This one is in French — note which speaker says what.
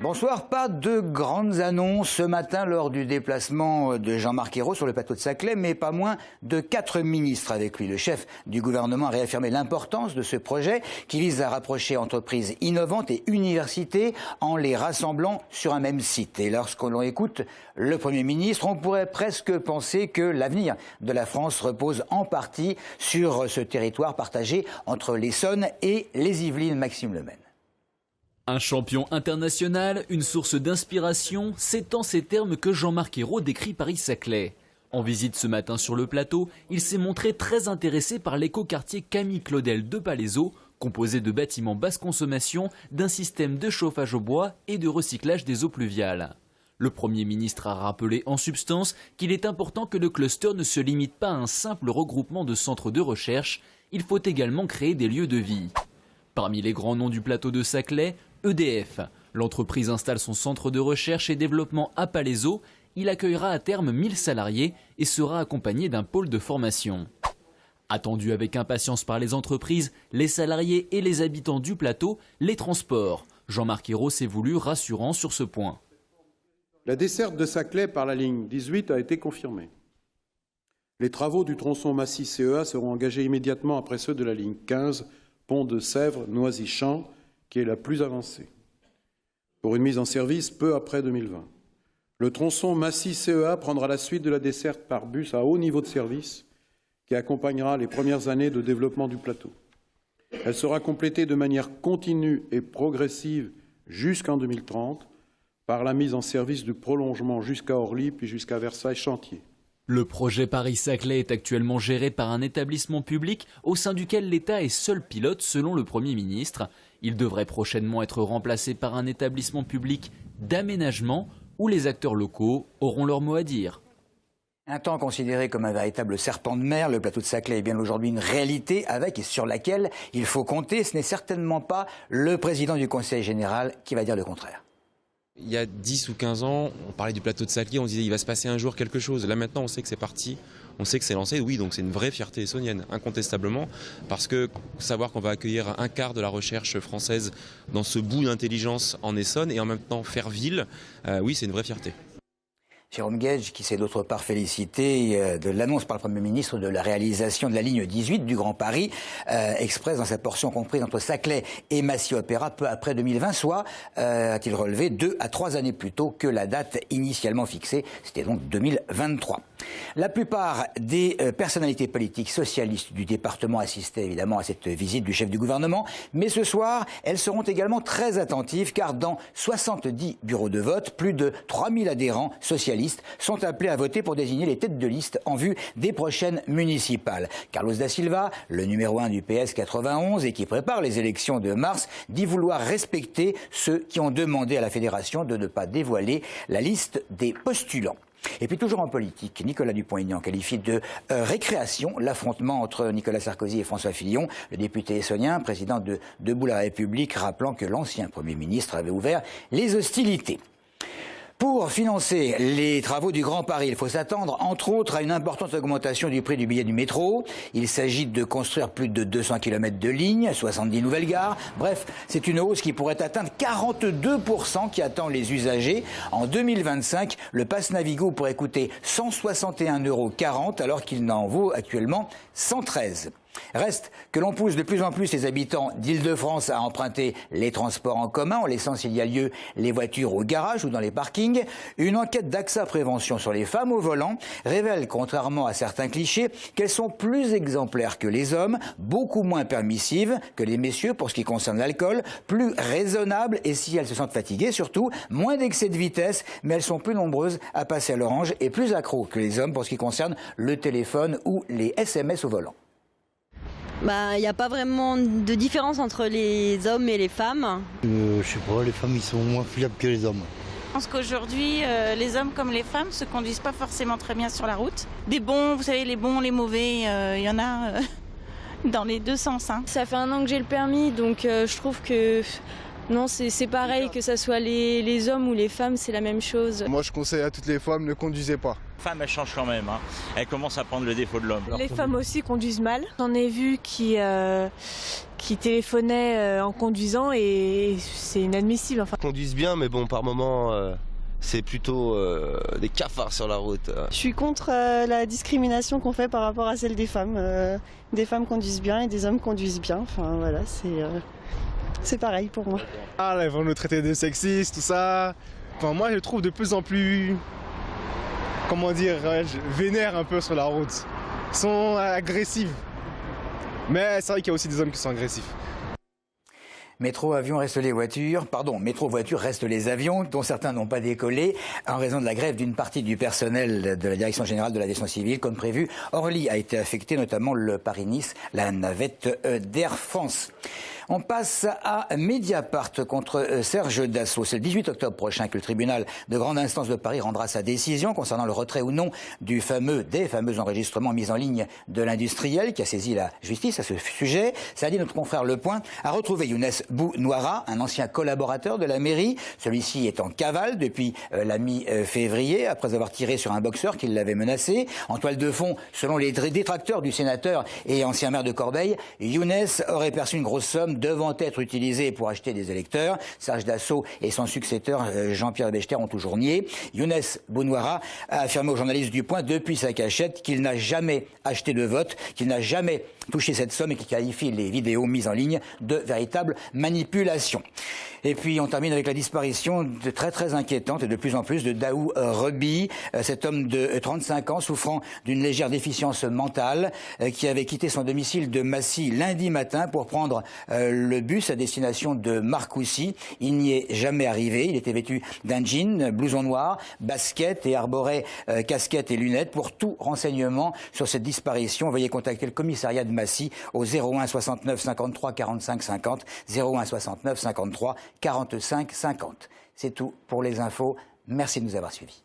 Speaker 1: Bonsoir, pas de grandes annonces ce matin lors du déplacement de Jean-Marc Ayrault sur le plateau de Saclay, mais pas moins de 4 ministres avec lui. Le chef du gouvernement a réaffirmé l'importance de ce projet qui vise à rapprocher entreprises innovantes et universités en les rassemblant sur un même site. Et lorsque l'on écoute le Premier ministre, on pourrait presque penser que l'avenir de la France repose en partie sur ce territoire partagé entre l'Essonne et les Yvelines. Maxime Lemaine.
Speaker 2: Un champion international, une source d'inspiration, c'est en ces termes que Jean-Marc Ayrault décrit Paris-Saclay. En visite ce matin sur le plateau, il s'est montré très intéressé par l'écoquartier Camille Claudel de Palaiseau, composé de bâtiments basse consommation, d'un système de chauffage au bois et de recyclage des eaux pluviales. Le Premier ministre a rappelé en substance qu'il est important que le cluster ne se limite pas à un simple regroupement de centres de recherche, il faut également créer des lieux de vie. Parmi les grands noms du plateau de Saclay, EDF. L'entreprise installe son centre de recherche et développement à Palaiseau. Il accueillera à terme 1000 salariés et sera accompagné d'un pôle de formation. Attendu avec impatience par les entreprises, les salariés et les habitants du plateau, les transports. Jean-Marc Ayrault s'est voulu rassurant sur ce point.
Speaker 3: La desserte de Saclay par la ligne 18 a été confirmée. Les travaux du tronçon Massy-CEA seront engagés immédiatement après ceux de la ligne 15, pont de Sèvres-Noisy-Champs, qui est la plus avancée, pour une mise en service peu après 2020. Le tronçon Massy-CEA prendra la suite de la desserte par bus à haut niveau de service qui accompagnera les premières années de développement du plateau. Elle sera complétée de manière continue et progressive jusqu'en 2030 par la mise en service du prolongement jusqu'à Orly puis jusqu'à Versailles-Chantier.
Speaker 2: Le projet Paris-Saclay est actuellement géré par un établissement public au sein duquel l'État est seul pilote selon le Premier ministre. Il devrait prochainement être remplacé par un établissement public d'aménagement où les acteurs locaux auront leur mot à dire.
Speaker 1: Un temps considéré comme un véritable serpent de mer, le plateau de Saclay est bien aujourd'hui une réalité avec et sur laquelle il faut compter. Ce n'est certainement pas le président du Conseil général qui va dire le contraire.
Speaker 4: Il y a 10 ou 15 ans, on parlait du plateau de Saclay, on disait il va se passer un jour quelque chose. Là maintenant, on sait que c'est parti, on sait que c'est lancé. Oui, donc c'est une vraie fierté essonnienne, incontestablement, parce que savoir qu'on va accueillir un quart de la recherche française dans ce bout d'intelligence en Essonne et en même temps faire ville, oui, c'est une vraie fierté.
Speaker 1: Jérôme Guedj, qui s'est d'autre part félicité de l'annonce par le Premier ministre de la réalisation de la ligne 18 du Grand Paris Express dans sa portion comprise entre Saclay et Massy-Opéra peu après 2020, soit, a-t-il relevé, 2 à 3 années plus tôt que la date initialement fixée. C'était donc 2023. La plupart des personnalités politiques socialistes du département assistaient évidemment à cette visite du chef du gouvernement, mais ce soir, elles seront également très attentives car dans 70 bureaux de vote, plus de 3000 adhérents socialistes sont appelés à voter pour désigner les têtes de liste en vue des prochaines municipales. Carlos da Silva, le numéro 1 du PS 91 et qui prépare les élections de mars, dit vouloir respecter ceux qui ont demandé à la fédération de ne pas dévoiler la liste des postulants. Et puis toujours en politique, Nicolas Dupont-Aignan qualifie de récréation l'affrontement entre Nicolas Sarkozy et François Fillon, le député essonnien, président de Debout la République, rappelant que l'ancien Premier ministre avait ouvert les hostilités. Pour financer les travaux du Grand Paris, il faut s'attendre, entre autres, à une importante augmentation du prix du billet du métro. Il s'agit de construire plus de 200 km de lignes, 70 nouvelles gares. Bref, c'est une hausse qui pourrait atteindre 42% qui attend les usagers. En 2025, le pass Navigo pourrait coûter 161,40 € alors qu'il n'en vaut actuellement 113. Reste que l'on pousse de plus en plus les habitants d'Île-de-France à emprunter les transports en commun en laissant s'il y a lieu les voitures au garage ou dans les parkings. Une enquête d'AXA Prévention sur les femmes au volant révèle, contrairement à certains clichés, qu'elles sont plus exemplaires que les hommes, beaucoup moins permissives que les messieurs pour ce qui concerne l'alcool, plus raisonnables et si elles se sentent fatiguées surtout, moins d'excès de vitesse, mais elles sont plus nombreuses à passer à l'orange et plus accros que les hommes pour ce qui concerne le téléphone ou les SMS au volant.
Speaker 5: Il n'y a pas vraiment de différence entre les hommes et les femmes.
Speaker 6: Je sais pas, les femmes ils sont moins fiables que les hommes.
Speaker 7: Je pense qu'aujourd'hui, les hommes comme les femmes se conduisent pas forcément très bien sur la route. Des bons, vous savez, les bons, les mauvais, il y en a dans les deux sens. Hein.
Speaker 8: Ça fait 1 an que j'ai le permis, donc je trouve que non, c'est pareil, que ce soit les hommes ou les femmes, c'est la même chose.
Speaker 9: Moi je conseille à toutes les femmes, ne conduisez pas. femme, elle change quand même. Hein. Elle commence à prendre le défaut de l'homme.
Speaker 8: Les femmes aussi conduisent mal. J'en ai vu qui téléphonaient en conduisant et c'est inadmissible. Enfin.
Speaker 10: Ils conduisent bien, mais bon, par moment, c'est plutôt des cafards sur la route.
Speaker 11: Je suis contre la discrimination qu'on fait par rapport à celle des femmes. Des femmes conduisent bien et des hommes conduisent bien. Enfin voilà, c'est pareil pour moi.
Speaker 12: Ah là, ils vont nous traiter de sexistes, tout ça. Enfin, moi, je trouve de plus en plus, comment dire, vénères un peu sur la route. Ils sont agressifs. Mais c'est vrai qu'il y a aussi des hommes qui sont agressifs.
Speaker 1: Métro, avion restent les voitures. Pardon, métro, voiture restent les avions, dont certains n'ont pas décollé en raison de la grève d'une partie du personnel de la Direction générale de l'aviation civile. Comme prévu, Orly a été affecté, notamment le Paris-Nice, la navette d'Air France. On passe à Mediapart contre Serge Dassault. C'est le 18 octobre prochain que le tribunal de grande instance de Paris rendra sa décision concernant le retrait ou non des fameux enregistrements mis en ligne de l'industriel qui a saisi la justice à ce sujet. Ça a dit notre confrère Le Point a retrouvé Younes Bounouara, un ancien collaborateur de la mairie. Celui-ci est en cavale depuis la mi-février après avoir tiré sur un boxeur qui l'avait menacé. En toile de fond, selon les détracteurs du sénateur et ancien maire de Corbeil, Younes aurait perçu une grosse somme devant être utilisée pour acheter des électeurs. Serge Dassault et son successeur Jean-Pierre Bechter ont toujours nié. Younes Bounouara a affirmé aux journalistes du Point depuis sa cachette qu'il n'a jamais acheté de vote, qu'il n'a jamais touché cette somme et qui qualifie les vidéos mises en ligne de véritables manipulations. Et puis on termine avec la disparition très inquiétante et de plus en plus de Daou Rebi, cet homme de 35 ans souffrant d'une légère déficience mentale qui avait quitté son domicile de Massy lundi matin pour prendre le bus à destination de Marcoussis. Il n'y est jamais arrivé. Il était vêtu d'un jean, blouson noir, basket et arborait casquette et lunettes. Pour tout renseignement sur cette disparition, veuillez contacter le commissariat de Massy au 01 69 53 45 50, 01 69 53 45 50. C'est tout pour les infos. Merci de nous avoir suivis.